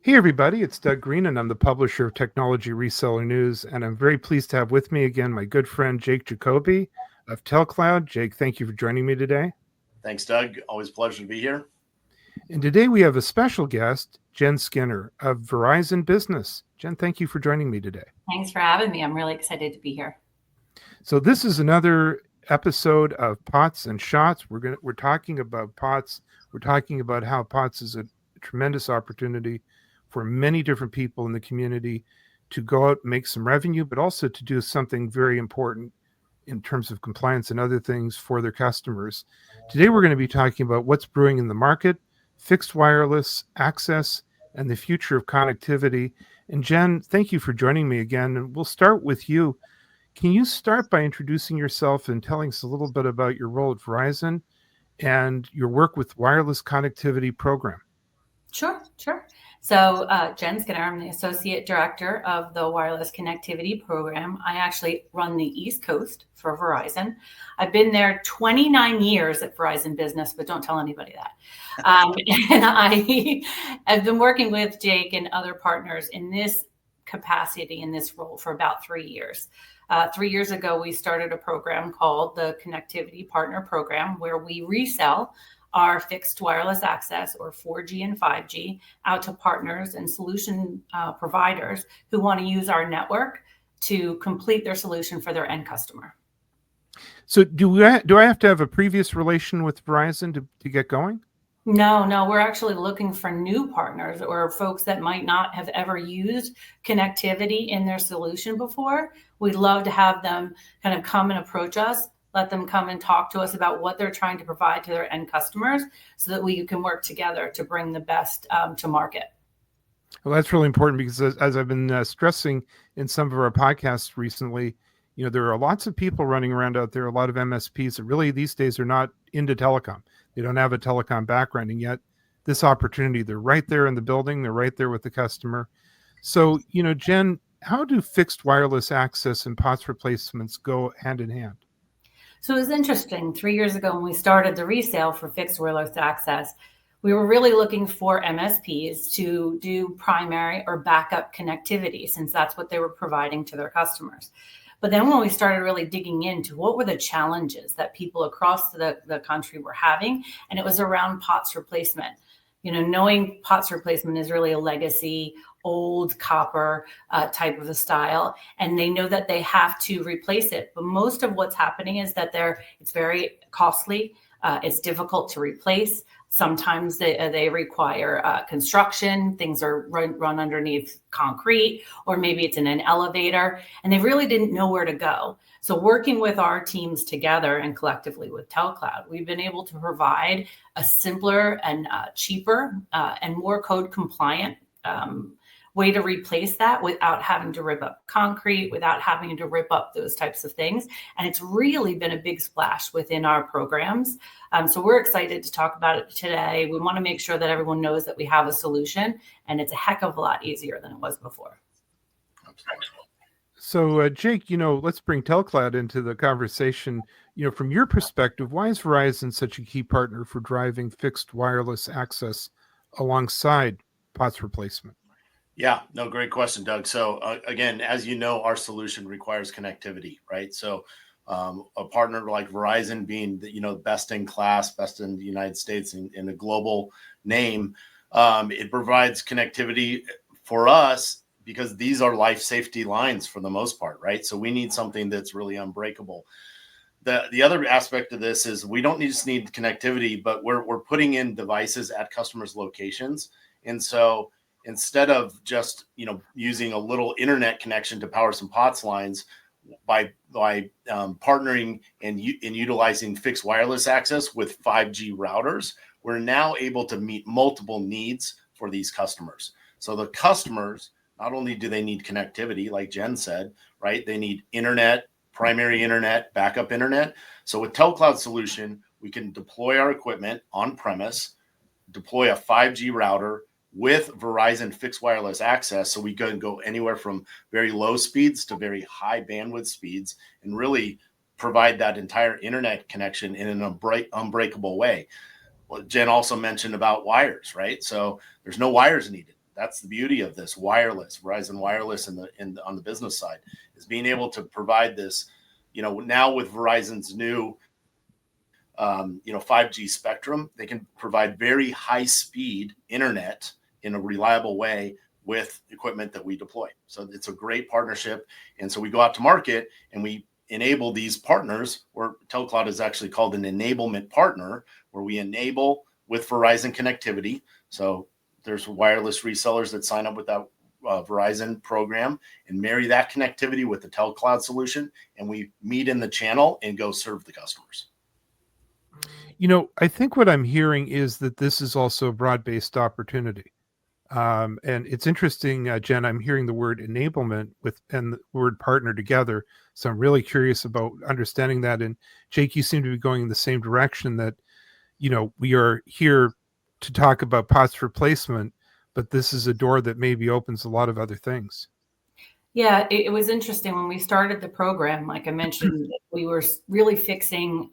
Hey everybody, it's Doug Green and I'm the publisher of Technology Reseller News, and I'm very pleased to have with me again my good friend Jake Jacoby of TELCLOUD. Jake, thank you for joining me today. Thanks, Doug. Always a pleasure to be here. And today we have a special guest, Jen Skinner of Verizon Business. Jen, thank you for joining me today. Thanks for having me. I'm really excited to be here. So this is another episode of Pots and Shots. We're talking about POTS. We're talking about how POTS is a tremendous opportunity for many different people in the community to go out and make some revenue, but also to do something very important in terms of compliance and other things for their customers. Today, we're going to be talking about what's brewing in the market, fixed wireless access, and the future of connectivity. And Jen, thank you for joining me again. And we'll start with you. Can you start by introducing yourself and telling us a little bit about your role at Verizon and your work with wireless connectivity program? Sure. So Jen Skinner, I'm the Associate Director of the Wireless Connectivity Program. I actually run the East Coast for Verizon. I've been there 29 years at Verizon Business, but don't tell anybody that. And I have been working with Jake and other partners in this capacity, in this role, for about 3 years. 3 years ago, we started a program called the Connectivity Partner Program, where we resell our fixed wireless access, or 4G and 5G, out to partners and solution providers who want to use our network to complete their solution for their end customer. So do I have to have a previous relation with Verizon to get going? No, we're actually looking for new partners or folks that might not have ever used connectivity in their solution before. We'd love to have them kind of come and approach us, let them come and talk to us about what they're trying to provide to their end customers so that we can work together to bring the best to market. Well, that's really important because as I've been stressing in some of our podcasts recently, there are lots of people running around out there, a lot of MSPs that really these days are not into telecom. They don't have a telecom background, and yet this opportunity, they're right there in the building, they're right there with the customer. So, Jen, how do fixed wireless access and POTS replacements go hand in hand? So it was interesting. 3 years ago, when we started the resale for fixed wireless access, we were really looking for MSPs to do primary or backup connectivity, since that's what they were providing to their customers. But then when we started really digging into what were the challenges that people across the country were having, and it was around POTS replacement. Knowing POTS replacement is really a legacy, old copper type of a style, and they know that they have to replace it. But most of what's happening is that it's very costly. It's difficult to replace. Sometimes they require construction. Things are run underneath concrete, or maybe it's in an elevator, and they really didn't know where to go. So working with our teams together and collectively with TELCLOUD, we've been able to provide a simpler and cheaper and more code compliant way to replace that without having to rip up concrete, without having to rip up those types of things. And it's really been a big splash within our programs. So we're excited to talk about it today. We want to make sure that everyone knows that we have a solution, and it's a heck of a lot easier than it was before. So, Jake, let's bring TELCLOUD into the conversation. From your perspective, why is Verizon such a key partner for driving fixed wireless access alongside POTS replacement? Yeah, no, great question, Doug. So again, as you know, our solution requires connectivity, right? So a partner like Verizon being the best in class, best in the United States in a global name, it provides connectivity for us because these are life safety lines for the most part, right? So we need something that's really unbreakable. The other aspect of this is we don't just need connectivity, but we're putting in devices at customers' locations. And so instead of just using a little internet connection to power some POTS lines, by partnering and utilizing fixed wireless access with 5G routers, we're now able to meet multiple needs for these customers. So the customers, not only do they need connectivity, like Jen said, right? They need internet, primary internet, backup internet. So with TELCLOUD solution, we can deploy our equipment on premise, deploy a 5G router with Verizon fixed wireless access. So we can go anywhere from very low speeds to very high bandwidth speeds and really provide that entire internet connection in an unbreakable way. Well, Jen also mentioned about wires, right? So there's no wires needed. that's the beauty of this wireless, Verizon Wireless on the business side, is being able to provide this, now with Verizon's new 5G spectrum, they can provide very high speed internet in a reliable way with equipment that we deploy. So it's a great partnership. And so we go out to market and we enable these partners, or TELCLOUD is actually called an enablement partner, where we enable with Verizon connectivity. So there's wireless resellers that sign up with that Verizon program and marry that connectivity with the TELCLOUD solution. And we meet in the channel and go serve the customers. I think what I'm hearing is that this is also a broad-based opportunity. And it's interesting, Jen, I'm hearing the word enablement and the word partner together. So I'm really curious about understanding that. And Jake, you seem to be going in the same direction, that, we are here to talk about POTS replacement, but this is a door that maybe opens a lot of other things. Yeah, it was interesting when we started the program. Like I mentioned, we were really fixating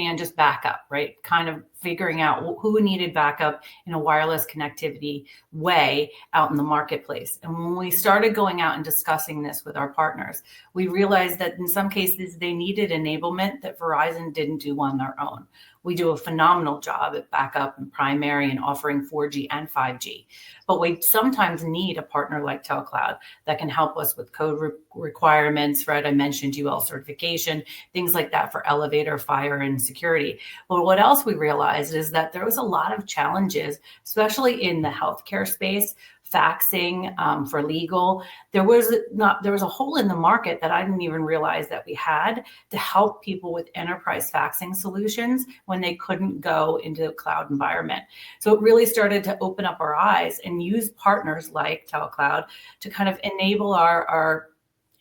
on just backup, right? Kind of figuring out who needed backup in a wireless connectivity way out in the marketplace. And when we started going out and discussing this with our partners, we realized that in some cases they needed enablement that Verizon didn't do on their own. We do a phenomenal job at backup and primary and offering 4G and 5G. But we sometimes need a partner like TELCLOUD that can help us with code requirements, right? I mentioned UL certification, things like that for elevator, fire, and security. But what else we realized is that there was a lot of challenges, especially in the healthcare space, faxing for legal. There was a hole in the market that I didn't even realize that we had to help people with enterprise faxing solutions when they couldn't go into a cloud environment. So it really started to open up our eyes and use partners like TELCLOUD to kind of enable our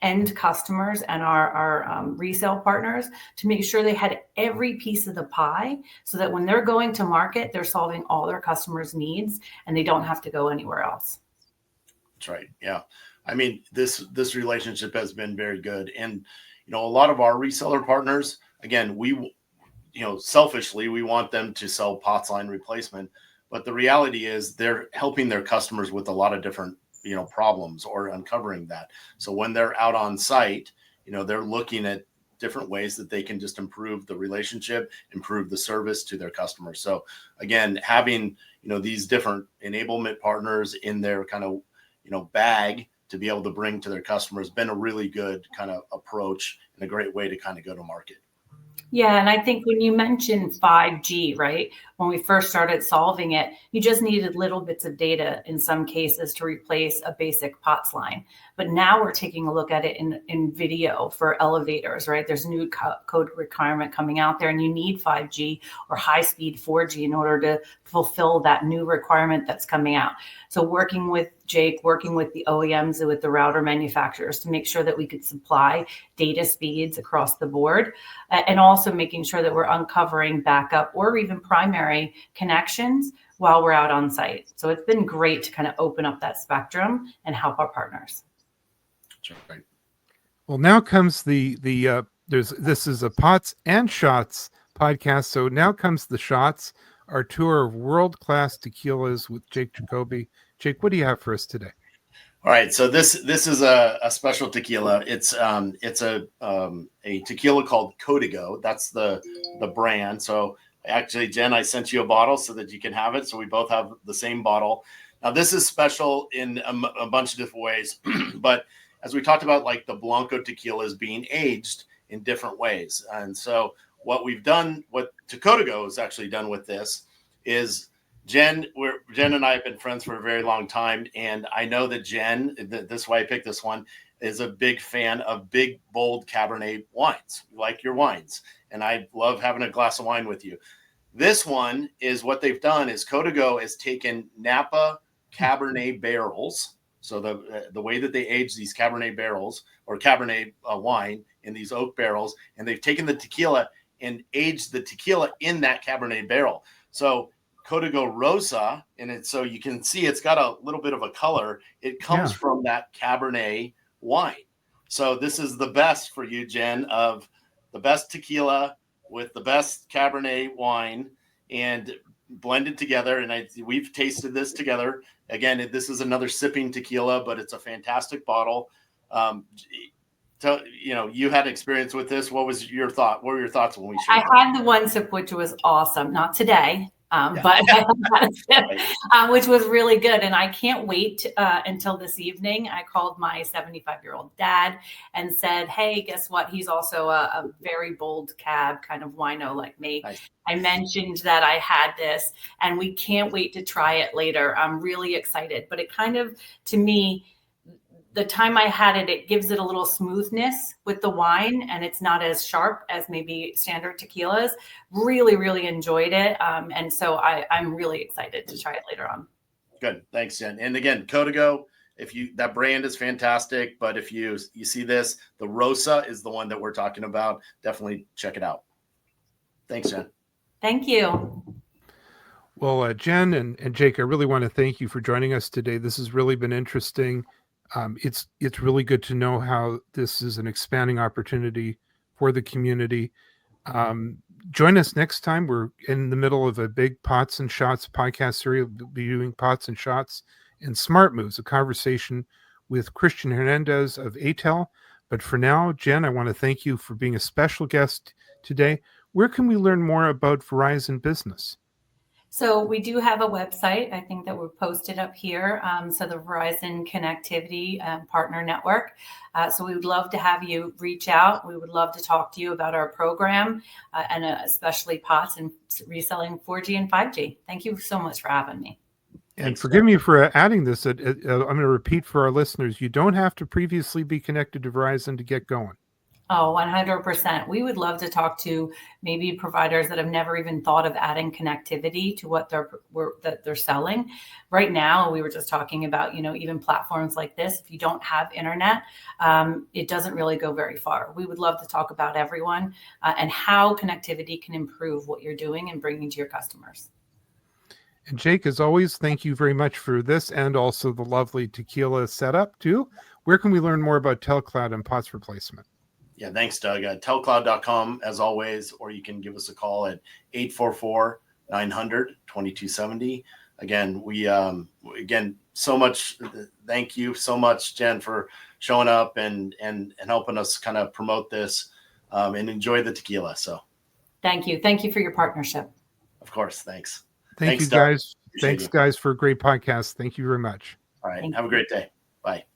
end customers and our resale partners to make sure they had every piece of the pie, so that when they're going to market, they're solving all their customers' needs and they don't have to go anywhere else. That's right. Yeah. I mean, this relationship has been very good. And, a lot of our reseller partners, again, we, selfishly, we want them to sell POTS line replacement, but the reality is they're helping their customers with a lot of different problems or uncovering that. So when they're out on site, they're looking at different ways that they can just improve the relationship, improve the service to their customers. So again, having, these different enablement partners in their kind of, bag to be able to bring to their customers has been a really good kind of approach and a great way to kind of go to market. Yeah, and I think when you mentioned 5G, right, when we first started solving it, you just needed little bits of data in some cases to replace a basic POTS line. But now we're taking a look at it in video for elevators, right? There's new code requirement coming out there, and you need 5G or high-speed 4G in order to fulfill that new requirement that's coming out. So working with Jake, working with the OEMs and with the router manufacturers to make sure that we could supply data speeds across the board, and also making sure that we're uncovering backup or even primary connections while we're out on site. So it's been great to kind of open up that spectrum and help our partners. That's right. Well, now comes this is a POTS and Shots podcast. So now comes the Shots, our tour of world-class tequilas with Jake Jacoby. Jake, what do you have for us today? All right, so this is a special tequila. It's a tequila called Código. That's the brand. So actually, Jen, I sent you a bottle so that you can have it. So we both have the same bottle. Now this is special in a bunch of different ways, but as we talked about, like the Blanco tequila is being aged in different ways, and so what we've done, what Código has actually done with this is Jen and I have been friends for a very long time, and I know that Jen, this is why I picked this one, is a big fan of big, bold Cabernet wines. You like your wines, and I love having a glass of wine with you. This one is what they've done is Código has taken Napa Cabernet barrels. So the way that they age these Cabernet barrels or Cabernet wine in these oak barrels, and they've taken the tequila and aged the tequila in that Cabernet barrel. So Código Rosa, and it's so you can see it's got a little bit of a color. It comes from that Cabernet wine. So this is the best for you, Jen, of the best tequila with the best Cabernet wine. And blended together, and we've tasted this together. Again, this is another sipping tequila, but it's a fantastic bottle. So, you had experience with this. What was your thought? What were your thoughts when we shared? I had the one sip, which was awesome. Not today, but I had a sip, which was really good. And I can't wait until this evening. I called my 75-year-old dad and said, hey, guess what? He's also a very bold cab kind of wino like me. Nice. I mentioned that I had this, and we can't wait to try it later. I'm really excited. But it kind of, to me, the time I had it, it gives it a little smoothness with the wine, and it's not as sharp as maybe standard tequilas. Really, really enjoyed it. And so I'm really excited to try it later on. Good. Thanks, Jen. And again, Codigo, that brand is fantastic, but if you see this, the Rosa is the one that we're talking about. Definitely check it out. Thanks, Jen. Thank you. Well, Jen and Jake, I really want to thank you for joining us today. This has really been interesting. It's really good to know how this is an expanding opportunity for the community. Join us next time. We're in the middle of a big Pots and Shots podcast series. We'll be doing Pots and Shots and Smart Moves, a conversation with Christian Hernandez of ATEL. But for now, Jen, I want to thank you for being a special guest today. Where can we learn more about Verizon Business? So we do have a website, I think, that we've posted up here. So the Verizon Connectivity Partner Network. So we would love to have you reach out. We would love to talk to you about our program and especially POTS and reselling 4G and 5G. Thank you so much for having me. And forgive me for adding this. I'm going to repeat for our listeners. You don't have to previously be connected to Verizon to get going. Oh, 100%. We would love to talk to maybe providers that have never even thought of adding connectivity to what they're selling. Right now, we were just talking about, even platforms like this. If you don't have internet, it doesn't really go very far. We would love to talk about everyone and how connectivity can improve what you're doing and bringing to your customers. And Jake, as always, thank you very much for this and also the lovely tequila setup too. Where can we learn more about TELCLOUD and POTS replacement? Yeah, thanks, Doug. Telcloud.com as always, or you can give us a call at 844-900-2270. Again, so much. Thank you so much, Jen, for showing up and helping us kind of promote this and enjoy the tequila. So thank you. Thank you for your partnership. Of course. Thanks. Thanks, you guys. Thanks, guys, for a great podcast. Thank you very much. All right. Have a great day. Bye.